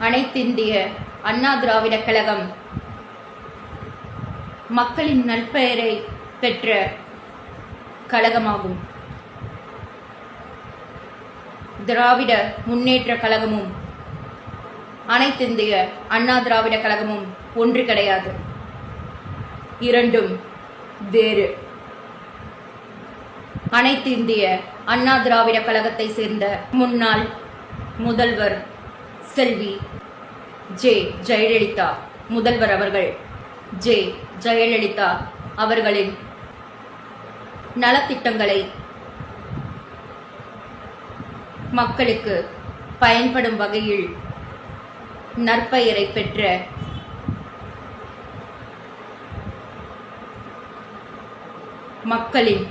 அனைத்திந்திய அண்ணா திராவிட கழகம் மக்களின் நற்பெயரை பெற்ற கழகமாகும். திராவிட முன்னேற்ற கழகமும் அனைத்திந்திய அண்ணா திராவிட கழகமும் ஒன்று கிடையாது, இரண்டும் வேறு. அனைத்து இந்திய அண்ணா திராவிட கழகத்தை சேர்ந்த முன்னாள் முதல்வர் செல்வி ஜே ஜெயலலிதா முதல்வர் அவர்கள் ஜே ஜெயலலிதா அவர்களின் நலத்திட்டங்களை மக்களுக்கு பயன்படும் வகையில் நற்பெயரை பெற்ற மக்களின்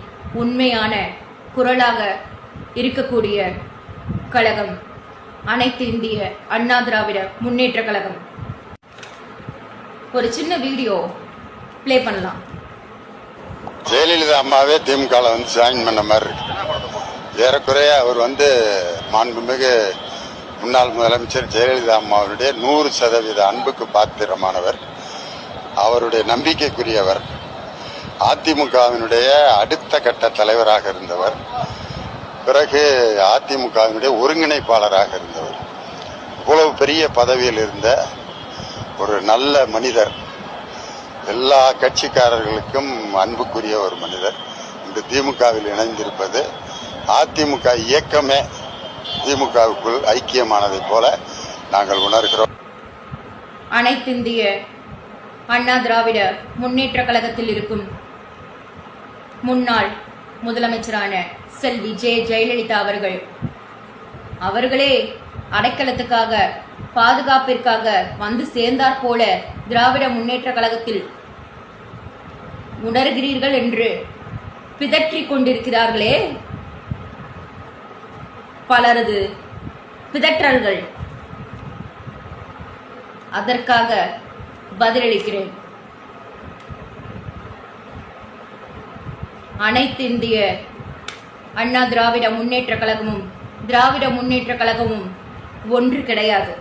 உண்மையான குரலாக இருக்கக்கூடிய கழகம் அனைத்து இந்திய அண்ணா திராவிட முன்னேற்ற கழகம். ஒரு சின்ன வீடியோ பிளே பண்ணலாம். ஜெயலலிதா அம்மாவே திமுக ஜாயின் பண்ண மாதிரி இருக்கு. ஏறக்குறைய அவர் மாண்புமிகு முன்னாள் முதலமைச்சர் ஜெயலலிதா அம்மாவுடைய 100% அன்புக்கு பாத்திரமானவர், அவருடைய நம்பிக்கைக்குரியவர், அதிமுகவினுடைய அடுத்த கட்ட தலைவராக இருந்தவர், பிறகு அதிமுகவினுடைய ஒருங்கிணைப்பாளராக இருந்தவர். இவ்வளவு பெரிய பதவியில் இருந்த ஒரு நல்ல மனிதர், எல்லா கட்சிக்காரர்களுக்கும் அன்புக்குரிய ஒரு மனிதர் இந்த திமுகவில் இணைந்திருப்பது அதிமுக இயக்கமே திமுகவுக்குள் ஐக்கியமானதை போல நாங்கள் உணர்கிறோம். அனைத்திந்திய அண்ணா திராவிட முன்னேற்ற கழகத்தில் இருக்கும் முன்னாள் முதலமைச்சரான செல்வி ஜே ஜெயலலிதா அவர்களே அடைக்கலத்துக்காக பாதுகாப்பிற்காக வந்து சேர்ந்தார் போல திராவிட முன்னேற்ற கழகத்தில் உணர்கிறீர்கள் என்று பிதற்றிக் கொண்டிருக்கிறார்களே, பலரது பிதற்றல்கள், அதற்காக பதிலளிக்கிறேன். அனைத்து இந்திய அண்ணா திராவிட முன்னேற்ற கழகமும் திராவிட முன்னேற்ற கழகமும் ஒன்று கிடையாது.